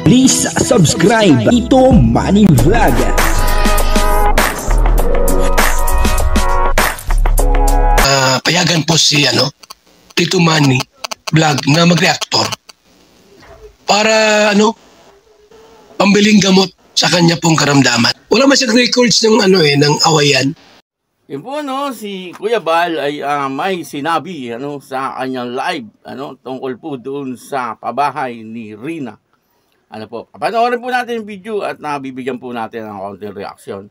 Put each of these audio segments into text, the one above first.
Please subscribe Ito Money Vlog. Payagan po si Tito Manny Vlog na mag-reactor para pambiling gamot sa kanya pong karamdaman. Wala man siyang records ng ng awayan. Yun po si Kuya Bal ay may sinabi sa kanyang live tungkol po doon sa pabahay ni Rina. Panoorin po natin yung video at nabibigyan po natin ng konting reaksyon.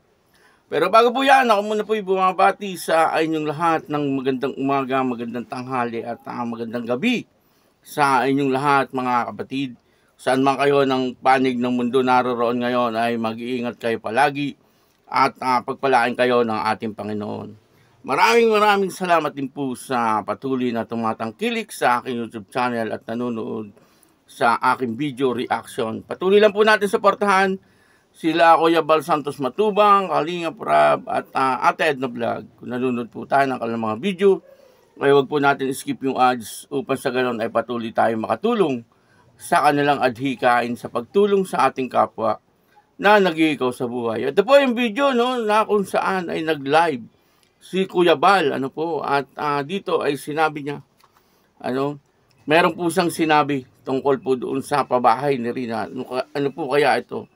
Pero bago po yan, ako muna po bumabati sa inyong lahat ng magandang umaga, magandang tanghali at magandang gabi sa inyong lahat mga kapatid. Saan man kayo ng panig ng mundo naroroon ngayon ay mag-iingat kayo palagi at pagpalain kayo ng ating Panginoon. Maraming salamat din po sa patuloy na tumatangkilik sa aking YouTube channel at nanonood sa aking video reaction. Patuloy lang po natin suportahan sila Kuya Bal Santos Matubang, Kalinga Prab at Ate Edna Vlog. Kung nanonood po tayo ng kanilang mga video, ay huwag po natin skip yung ads upang sa ganon ay patuloy tayo makatulong sa kanilang adhikain sa pagtulong sa ating kapwa na nag-iikaw sa buhay. Ito po yung video na kung saan ay nag-live si Kuya Bal at dito ay sinabi niya meron po siyang sinabi tungkol po doon sa pabahay ni Rina. Ano po kaya ito?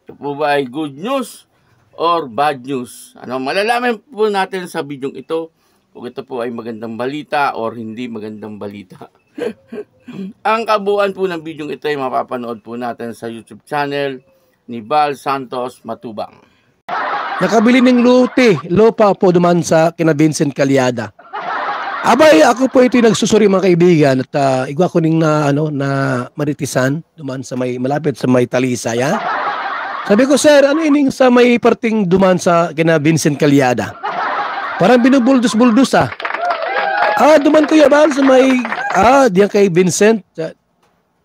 Ito po ba ay good news or bad news? Malalaman po natin sa bidyong ito kung ito po ay magandang balita or hindi magandang balita. Ang kabuuan po ng bidyong ito ay mapapanood po natin sa YouTube channel ni Bal Santos Matubang. Nakabili ng lupa po duman sa kina Vincent Calyada. Abay, ako po ito'y nagsusuri mga kaibigan at igwa ko ning na Maritisan duman sa malapit sa may Talisay. Sabi ko, sir, ining sa may parting duman sa kina Vincent Calyada? Parang binubuldos-buldos duman ko yabal sa may diyan kay Vincent sa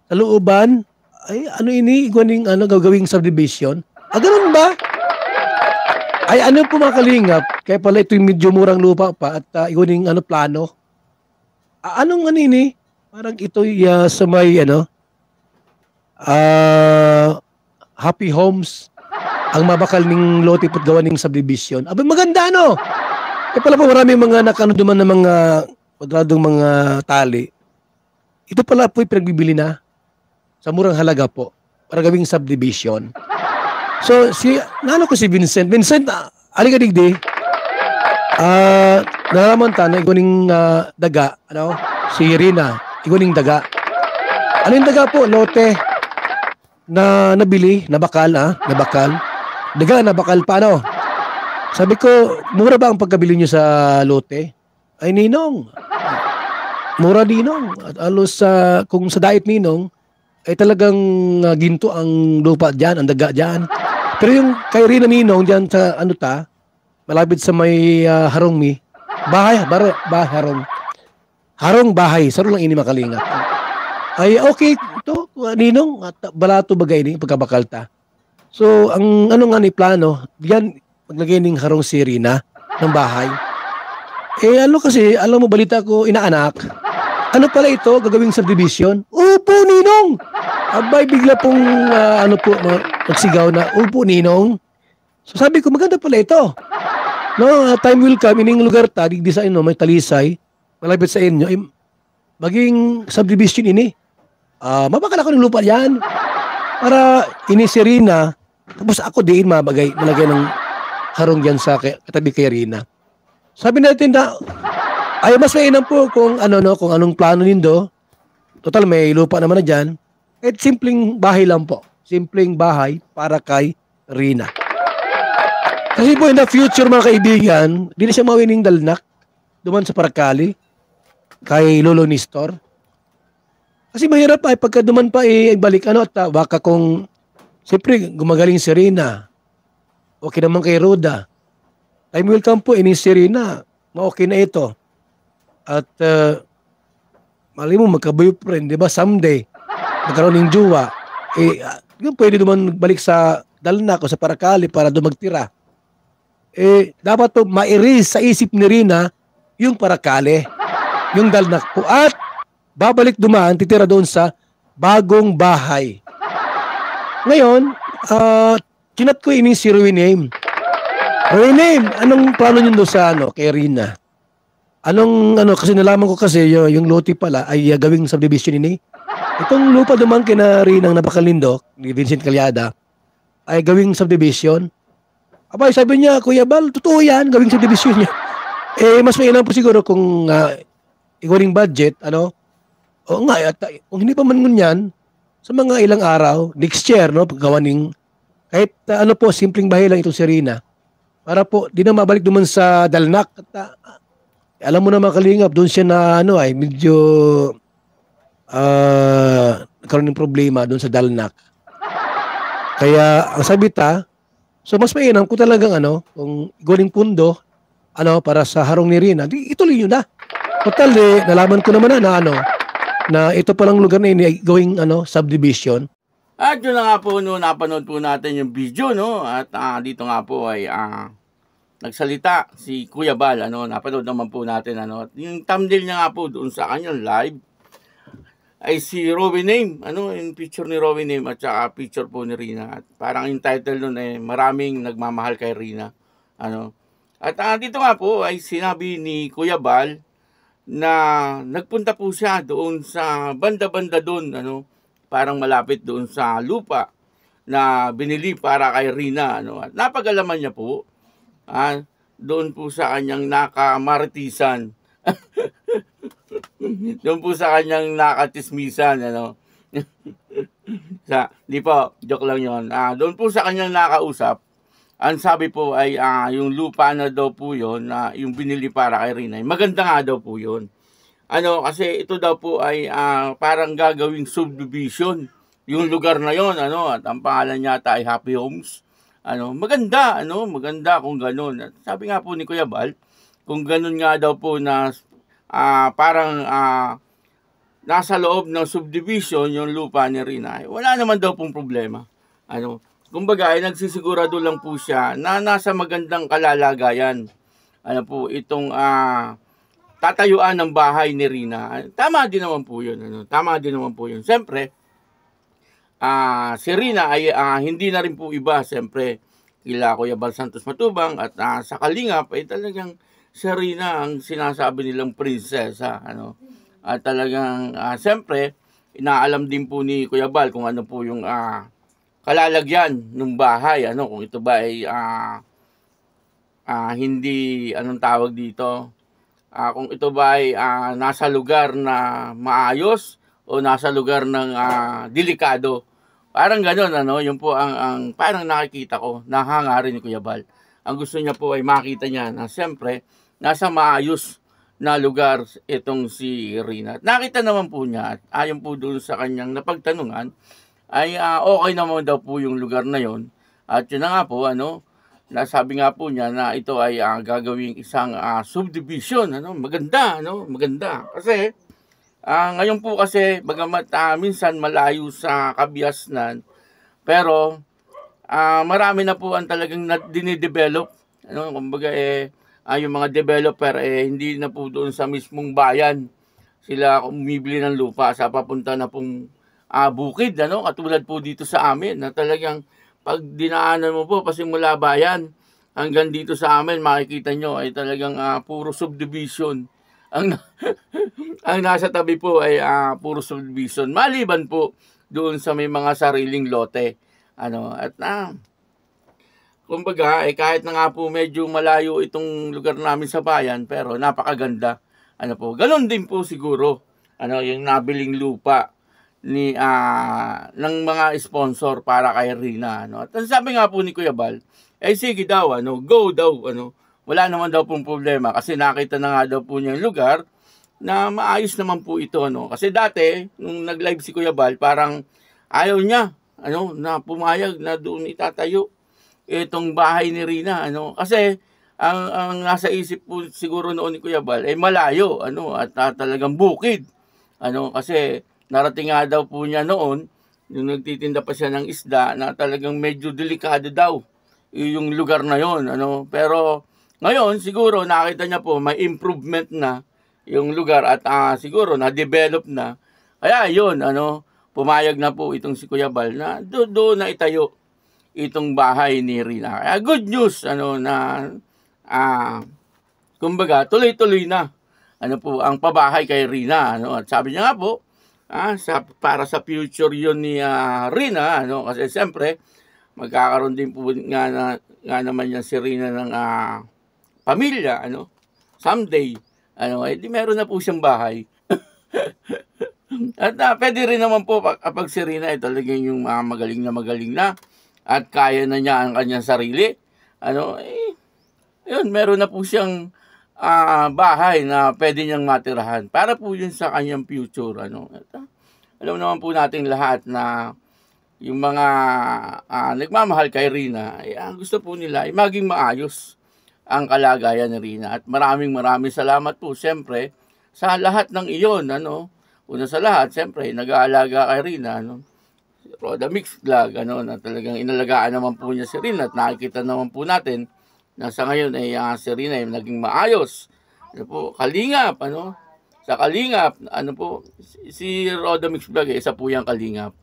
looban. Ay, igwa ning gagawing subdivision? Ganun ba? Ay, po mga kalingap, kaya pala ito'y medyo murang lupa pa at iuning plano. Anong parang ito'y sa may Happy Homes ang mabakal ning lote pat gawa ning subdivision. Abay, maganda kaya pala po maraming mga duman na mga kwadradong mga tali. Ito pala po'y pinagbibili na sa murang halaga po para gawing subdivision. So, si Vincent. Vincent, alika digdi. Nalaman na iguning daga. Si Rina, iguning daga. Ano yung daga po? Lote na nabili, nabakal. Daga, nabakal pa, Sabi ko, mura ba ang pagkabili nyo sa lote? Ay, Ninong. Mura, Ninong. At alos, kung sa diet, Ninong, ay talagang ginto ang lupa dyan, ang daga dyan. Pero yung kay Rina Ninong diyan sa malapit sa may Harong Harong bahay, saro lang ini makalingat. Ay okay to Ninong at balato bagay ni pagkabakalta. So ang ni plano, diyan maglagay ning harong si Rina ng bahay. Kasi alam mo balita ko inaanak. Ano pala ito gagawing subdivision? Upo Ninong. Abay, bigla pong, magsigaw na, upo, Ninong. So sabi ko, maganda pala ito. Time will come, ining lugar digdi sa may Talisay, malapit sa inyo, maging subdivision ini. Mabakal ako ng lupa yan. Para si Rina, tapos ako diin malagay ng harong yan sa katabi kay Rina. Sabi natin na, ay mas mainam po kung anong plano nindo. Total, may lupa naman na dyan. At simpleng bahay lang po. Simpleng bahay para kay Rina. Kasi po in the future mga kaibigan, di na siya mawining dalnak duman sa Paracali kay Lolo Nestor. Kasi mahirap pagka duman pa balik at baka kung siyempre gumagaling si Rina. Okay naman kay Roda. Time will come po si Rina. Okay na ito. At mali mo magka-boyfriend, di ba? Someday magkaroon ng jowa, yun pwede naman balik sa Dalnak o sa Paracali para doon magtira. Dapat po ma-erase sa isip ni Rina yung Paracali, yung Dalnak po. At babalik dumaan, titira doon sa bagong bahay Ngayon, kinat ko ini si Rename. Rename, anong plano niyo doon sa kay Rina? Kasi nalaman ko kasi yung lote pala ay gawing subdivision ini. Itong lupa naman kina Rina ang napakalindok, ni Vincent Calyada, ay gawing subdivision. Abay, sabi niya, Kuya Bal, totoo yan, gawing subdivision niya. Mas mainam po siguro kung igualing budget, o nga, kung hindi pa man ngunyan, sa mga ilang araw, next year, paggawaning, kahit simpleng bahay lang itong si Rina, para po, di na mabalik naman sa Dalnak. At, alam mo na mga kalingap, doon siya na, medyo, nagkaroon ng problema doon sa Dalnak. Kaya, ang sabita, so mas mainam kung talagang, kung igualing pundo, para sa harong ni Rina, di ituloy nyo na. Total, nalaman ko naman na ito palang lugar na ini gawing subdivision. At yun na nga po, napanood po natin yung video, at dito nga po ay nagsalita si Kuya Bal, napanood naman po natin, yung thumbnail niya nga po doon sa kanyang live ay si Rowie Name, yung picture ni Rowie Name at saka picture po ni Rina. At parang yung title nun maraming nagmamahal kay Rina. At dito nga po ay sinabi ni Kuya Bal na nagpunta po siya doon sa banda-banda doon, parang malapit doon sa lupa na binili para kay Rina, At napag-alaman niya po, doon po sa kanyang nakamaritisan, doon po sa kanyang nakatismisan, di po, joke lang yun. Doon po sa kanyang nakausap, ang sabi po ay yung lupa na daw po yun, yung binili para kay Rina, maganda nga daw po yun. Kasi ito daw po ay parang gagawing subdivision, yung lugar na yun, at ang pangalan niya ay Happy Homes. Maganda, maganda kung ganun. At sabi nga po ni Kuya Bal, kung ganun nga daw po na parang nasa loob ng subdivision yung lupa ni Rina, wala naman daw pong problema. Kumbaga, ay nagsisigurado lang po siya na nasa magandang kalalagayan. Itong tatayuan ng bahay ni Rina. Tama din naman po yun. Tama din naman po yun. Siyempre, si Rina ay hindi na rin po iba. Siyempre, kila Kuya Bal Santos Matubang at sa Kalingap ay talagang si Rina ang sinasabi nilang prinsesa. At talagang, siyempre, inaalam din po ni Kuya Bal kung ano po yung kalalagyan ng bahay, kung ito ba ay hindi, anong tawag dito, kung ito ba ay nasa lugar na maayos o nasa lugar ng delikado. Parang gano'n, yun po ang parang nakikita ko, nahangarin ni Kuya Bal. Ang gusto niya po ay makita niya na siyempre, nasa maayos na lugar itong si Rina. Nakita naman po niya, at ayon po doon sa kanyang napagtanungan, ay okay naman daw po yung lugar na yon. At yun na nga po, nasabi nga po niya na ito ay gagawing isang subdivision, maganda, maganda. Kasi, ngayon po kasi, bagamat minsan malayo sa kabiasnan, pero marami na po ang talagang dinidevelop. Kumbaga yung mga developer hindi na po doon sa mismong bayan sila umibili ng lupa sa papunta na pong bukid, katulad po dito sa amin na talagang pag dinaanan mo po pasimula bayan hanggang dito sa amin, makikita nyo ay talagang puro subdivision. Ang nasa tabi po ay puro subdivision. Maliban po doon sa may mga sariling lote. At kumbaga, kahit na nga po medyo malayo itong lugar namin sa bayan, pero napakaganda. Ganon din po siguro, yung nabiling lupa ng mga sponsor para kay Rina. At sabi nga po ni Kuya Bal, sige daw, go daw, wala naman daw pong problema kasi nakita na nga daw po niya yung lugar na maayos naman po ito. Kasi dati, nung nag-live si Kuya Bal, parang ayaw niya, na pumayag na doon itatayo itong bahay ni Rina. Kasi, ang nasa isip po siguro noon ni Kuya Bal ay malayo, at talagang bukid. Kasi, narating nga daw po niya noon, yung nagtitinda pa siya ng isda, na talagang medyo delikado daw yung lugar na yon. Pero ngayon, siguro nakita niya po may improvement na yung lugar at siguro na-develop na. Kaya yun, pumayag na po itong si Kuya Bal na doon na itayo itong bahay ni Rina. Kaya good news na kumbaga tuloy-tuloy na po ang pabahay kay Rina. At sabi niya nga po para sa future yon ni Rina kasi siyempre magkakaroon din po nga naman yan si Rina ng pamilya someday di meron na po siyang bahay. At pwede rin naman po kapag si Rina ay talagang yung magaling na at kaya na niya ang kanyang sarili. Yun, meron na po siyang bahay na pwede niyang matirahan. Para po yun sa kanyang future. Alam naman po natin lahat na yung mga nagmamahal kay Rina, ang gusto po nila ay maging maayos ang kalagayan ni Rina. At maraming salamat po siyempre sa lahat ng iyon. Una sa lahat, siyempre, nag-aalaga kay Rina. Roda Mix Vlog, na talagang inalagaan naman po niya si Rina. At nakikita naman po natin na sa ngayon ay si Rina ay naging maayos. Kalingap, sa Kalingap, si Roda Mix Vlog, isa po yung Kalingap.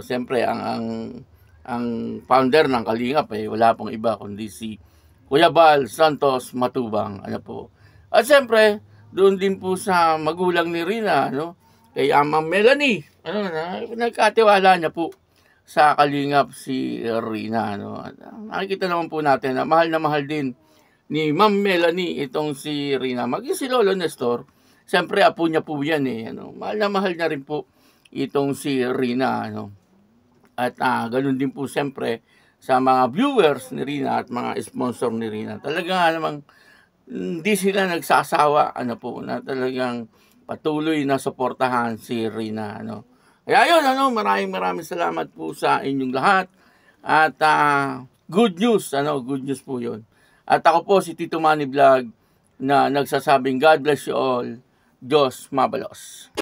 Siyempre, ang founder ng Kalingap ay wala pong iba kundi si Kuya Bal Santos Matubang. At siyempre, doon din po sa magulang ni Rina, kay Ma'am Melanie, nagkatiwala niya po sa Kalingap si Rina. Nakikita naman po natin na mahal din ni Ma'am Melanie itong si Rina. Maging si Lolo Nestor, siyempre apo niya po yan mahal niya rin po itong si Rina. At ganun din po siyempre sa mga viewers ni Rina at mga sponsor ni Rina. Talaga namang hindi sila nagsasawa na talagang patuloy na suportahan si Rina. Kaya yun, maraming salamat po sa inyong lahat. At good news po yun. At ako po si Tito Manny Vlog na nagsasabing God bless you all. Diyos mabalos.